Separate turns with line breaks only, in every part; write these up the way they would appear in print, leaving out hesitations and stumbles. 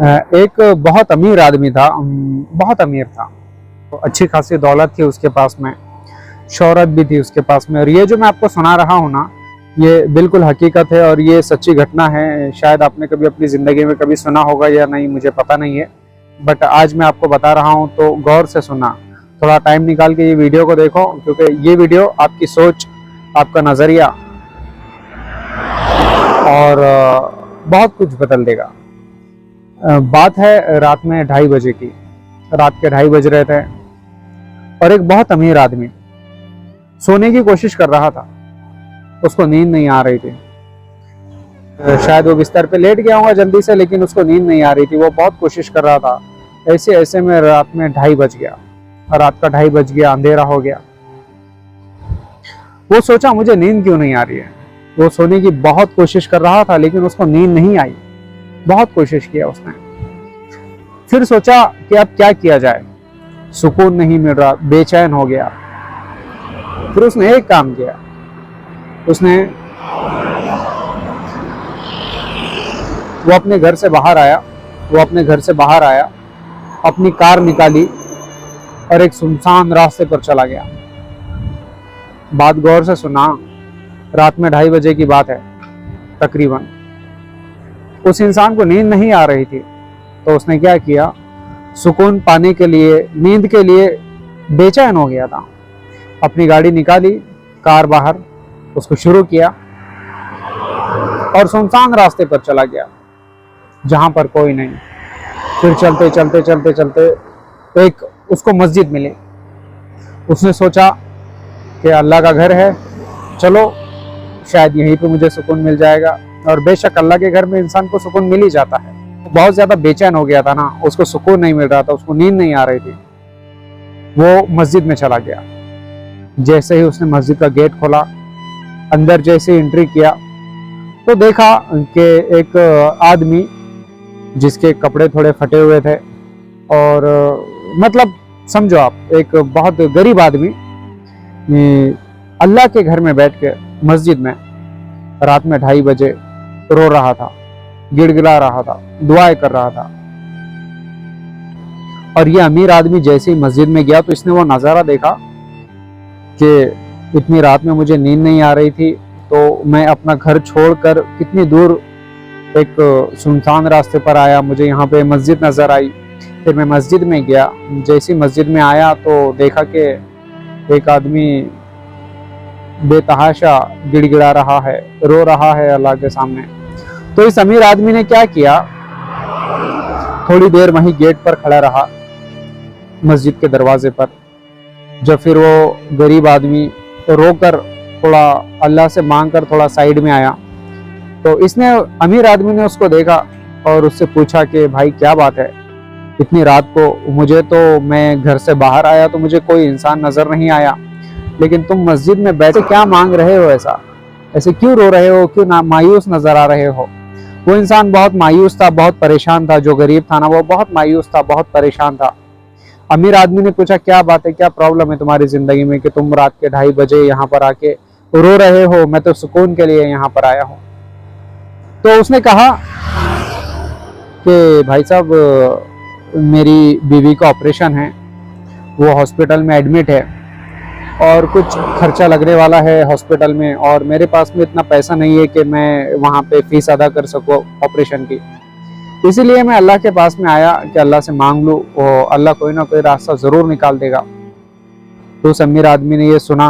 एक बहुत अमीर आदमी था, बहुत अमीर था। तो अच्छी खासी दौलत थी उसके पास में, शोहरत भी थी उसके पास में। और ये जो मैं आपको सुना रहा हूँ ना, ये बिल्कुल हकीकत है और ये सच्ची घटना है। शायद आपने कभी अपनी ज़िंदगी में कभी सुना होगा या नहीं, मुझे पता नहीं है, बट आज मैं आपको बता रहा हूँ तो गौर से सुना। थोड़ा टाइम निकाल के ये वीडियो को देखो, क्योंकि ये वीडियो आपकी सोच, आपका नज़रिया और बहुत कुछ बदल देगा। बात है रात में 2:30 बजे की। रात के 2:30 बज रहे थे और एक बहुत अमीर आदमी सोने की कोशिश कर रहा था। उसको नींद नहीं आ रही थी। शायद वो बिस्तर पे लेट गया होगा जल्दी से, लेकिन उसको नींद नहीं आ रही थी। वो बहुत कोशिश कर रहा था। ऐसे में रात में 2:30 बज गया और रात का 2:30 बज गया, अंधेरा हो गया। वो सोचा मुझे नींद क्यों नहीं आ रही है। वो सोने की बहुत कोशिश कर रहा था लेकिन उसको नींद नहीं आई। बहुत कोशिश किया उसने। फिर सोचा कि अब क्या किया जाए, सुकून नहीं मिल रहा, बेचैन हो गया। फिर उसने एक काम किया। उसने वो अपने घर से बाहर आया, अपनी कार निकाली और एक सुनसान रास्ते पर चला गया। बात गौर से सुना, रात में 2:30 बजे की बात है तकरीबन। उस इंसान को नींद नहीं आ रही थी, तो उसने क्या किया, सुकून पाने के लिए, नींद के लिए बेचैन हो गया था। अपनी गाड़ी निकाली, कार बाहर, उसको शुरू किया और सुनसान रास्ते पर चला गया जहां पर कोई नहीं। फिर चलते एक उसको मस्जिद मिली। उसने सोचा कि अल्लाह का घर है, चलो शायद यहीं पे मुझे सुकून मिल जाएगा। और बेशक अल्लाह के घर में इंसान को सुकून मिल ही जाता है। बहुत ज्यादा बेचैन हो गया था ना, उसको सुकून नहीं मिल रहा था, उसको नींद नहीं आ रही थी। वो मस्जिद में चला गया। जैसे ही उसने मस्जिद का गेट खोला, अंदर जैसे एंट्री किया तो देखा कि एक आदमी जिसके कपड़े थोड़े फटे हुए थे और मतलब समझो आप, एक बहुत गरीब आदमी अल्लाह के घर में बैठ के मस्जिद में रात में 2:30 बजे रो रहा था, गिड़गिड़ा रहा था, दुआएं कर रहा था। और ये अमीर आदमी जैसे ही मस्जिद में गया तो इसने वो नज़ारा देखा कि इतनी रात में मुझे नींद नहीं आ रही थी, तो मैं अपना घर छोड़कर कितनी दूर एक सुनसान रास्ते पर आया। मुझे यहाँ पे मस्जिद नज़र आई। फिर मैं मस्जिद में गया। जैसे ही मस्जिद में आया तो देखा कि एक आदमी बेतहाशा गिड़गिड़ा रहा है, रो रहा है अल्लाह के सामने। तो इस अमीर आदमी ने क्या किया, थोड़ी देर वहीं गेट पर खड़ा रहा, मस्जिद के दरवाजे पर। जब फिर वो गरीब आदमी रोकर थोड़ा अल्लाह से मांगकर थोड़ा साइड में आया, तो इसने, अमीर आदमी ने उसको देखा और उससे पूछा कि भाई क्या बात है, इतनी रात को मुझे तो, मैं घर से बाहर आया तो मुझे कोई इंसान नजर नहीं आया, लेकिन तुम मस्जिद में बैठे क्या मांग रहे हो, ऐसे क्यों रो रहे हो, क्यों ना मायूस नजर आ रहे हो। वो इंसान बहुत मायूस था, बहुत परेशान था। जो गरीब था ना, वो बहुत मायूस था, बहुत परेशान था। अमीर आदमी ने पूछा क्या बात है, क्या प्रॉब्लम है तुम्हारी जिंदगी में कि तुम रात के 2:30 बजे यहाँ पर आके रो रहे हो। मैं तो सुकून के लिए यहाँ पर आया हूँ। तो उसने कहा कि भाई साहब, मेरी बीवी का ऑपरेशन है, वो हॉस्पिटल में एडमिट है और कुछ खर्चा लगने वाला है हॉस्पिटल में, और मेरे पास में इतना पैसा नहीं है कि मैं वहाँ पे फीस अदा कर सकूँ ऑपरेशन की। इसीलिए मैं अल्लाह के पास में आया कि अल्लाह से मांग लूँ, और अल्लाह कोई ना कोई रास्ता ज़रूर निकाल देगा। तो उस अमीर आदमी ने ये सुना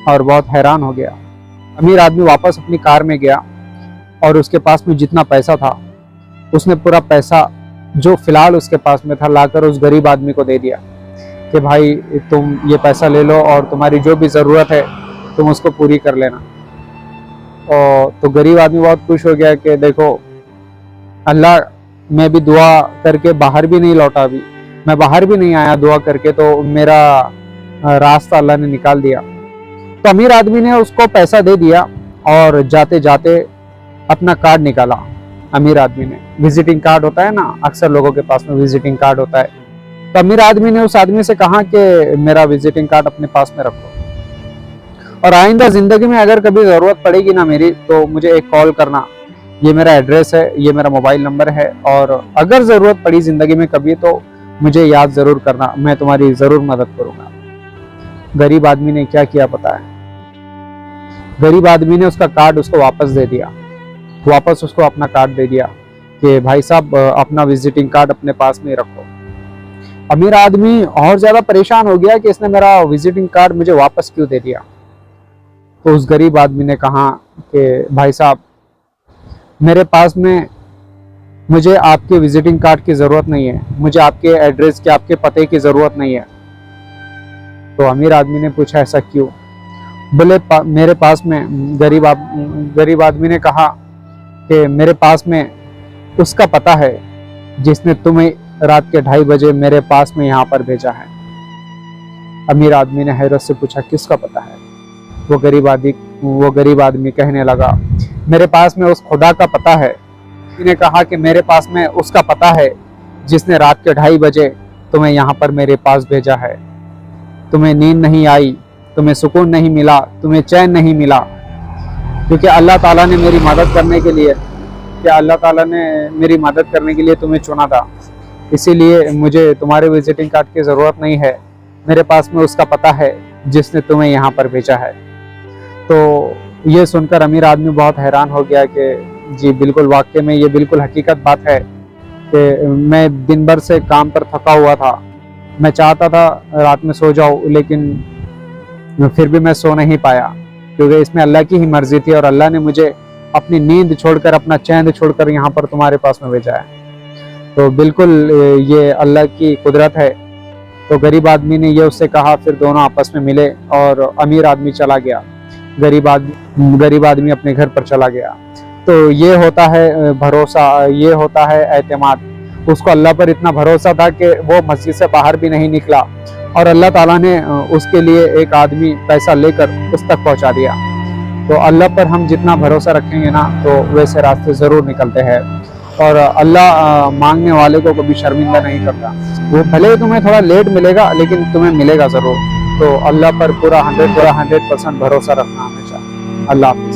और बहुत हैरान हो गया। अमीर आदमी वापस अपनी कार में गया और उसके पास में जितना पैसा था, उसने पूरा पैसा जो फिलहाल उसके पास में था लाकर उस गरीब आदमी को दे दिया कि भाई तुम ये पैसा ले लो और तुम्हारी जो भी ज़रूरत है तुम उसको पूरी कर लेना। और तो गरीब आदमी बहुत खुश हो गया कि देखो, अल्लाह, मैं भी दुआ करके बाहर भी नहीं लौटा, अभी मैं बाहर भी नहीं आया दुआ करके, तो मेरा रास्ता अल्लाह ने निकाल दिया। तो अमीर आदमी ने उसको पैसा दे दिया और जाते जाते अपना कार्ड निकाला। अमीर आदमी ने, विजिटिंग कार्ड होता है ना, अक्सर लोगों के पास में विजिटिंग कार्ड होता है। तो अमीर आदमी ने उस आदमी से कहा कि मेरा विजिटिंग कार्ड अपने पास में रखो, और आइंदा जिंदगी में अगर कभी जरूरत पड़ेगी ना मेरी, तो मुझे एक कॉल करना ये मेरा एड्रेस है, ये मेरा मोबाइल नंबर है, और अगर ज़रूरत पड़ी ज़िंदगी में कभी तो मुझे याद ज़रूर करना, मैं तुम्हारी ज़रूर मदद करूँगा। गरीब आदमी ने क्या किया पता है? गरीब आदमी ने उसका कार्ड उसको वापस दे दिया, वापस उसको अपना कार्ड दे दिया कि भाई साहब अपना विजिटिंग कार्ड अपने पास में रखो। अमीर आदमी और ज़्यादा परेशान हो गया कि इसने मेरा विजिटिंग कार्ड मुझे वापस क्यों दे दिया। तो उस गरीब आदमी ने कहा कि भाई साहब मेरे पास में मुझे आपके विजिटिंग कार्ड की ज़रूरत नहीं है, मुझे आपके एड्रेस की, आपके पते की ज़रूरत नहीं है। तो अमीर आदमी ने पूछा ऐसा क्यों? बोले मेरे पास में गरीब आदमी ने कहा कि मेरे पास में उसका पता है जिसने तुम्हें रात के 2:30 बजे मेरे पास में यहाँ पर भेजा है। अमीर आदमी ने हैरत से पूछा किसका पता है? वो गरीब आदमी कहने लगा मेरे पास में उस खुदा का पता है। ने कहा कि मेरे पास में उसका पता है जिसने रात के 2:30 बजे तुम्हें यहाँ पर मेरे पास भेजा है। तुम्हें नींद नहीं आई, तुम्हें सुकून नहीं मिला, तुम्हें चैन नहीं मिला, क्योंकि अल्लाह ताला ने मेरी मदद करने के लिए तुम्हें चुना था। इसीलिए मुझे तुम्हारे विजिटिंग कार्ड की ज़रूरत नहीं है, मेरे पास में उसका पता है जिसने तुम्हें यहाँ पर भेजा है। तो ये सुनकर अमीर आदमी बहुत हैरान हो गया कि जी बिल्कुल, वाकई में ये बिल्कुल हकीकत बात है कि मैं दिन भर से काम पर थका हुआ था। मैं चाहता था रात में सो जाऊँ, लेकिन फिर भी मैं सो नहीं पाया, क्योंकि इसमें अल्लाह की ही मर्जी थी और अल्लाह ने मुझे अपनी नींद छोड़कर, अपना चैन छोड़कर यहाँ पर तुम्हारे पास में भेजा है। तो बिल्कुल ये अल्लाह की कुदरत है। तो गरीब आदमी ने ये उससे कहा, फिर दोनों आपस में मिले और अमीर आदमी चला गया, गरीब आदमी अपने घर पर चला गया। तो ये होता है भरोसा, ये होता है एतमाद। उसको अल्लाह पर इतना भरोसा था कि वो मस्जिद से बाहर भी नहीं निकला और अल्लाह ताला ने उसके लिए एक आदमी पैसा लेकर उस तक पहुंचा दिया। तो अल्लाह पर हम जितना भरोसा रखेंगे ना, तो वैसे रास्ते ज़रूर निकलते हैं, और अल्लाह मांगने वाले को कभी शर्मिंदा नहीं करता। वो भले ही तुम्हें थोड़ा लेट मिलेगा, लेकिन तुम्हें मिलेगा ज़रूर। तो अल्लाह पर पूरा 100% भरोसा रखना हमेशा। अल्लाह हाफ़िज़।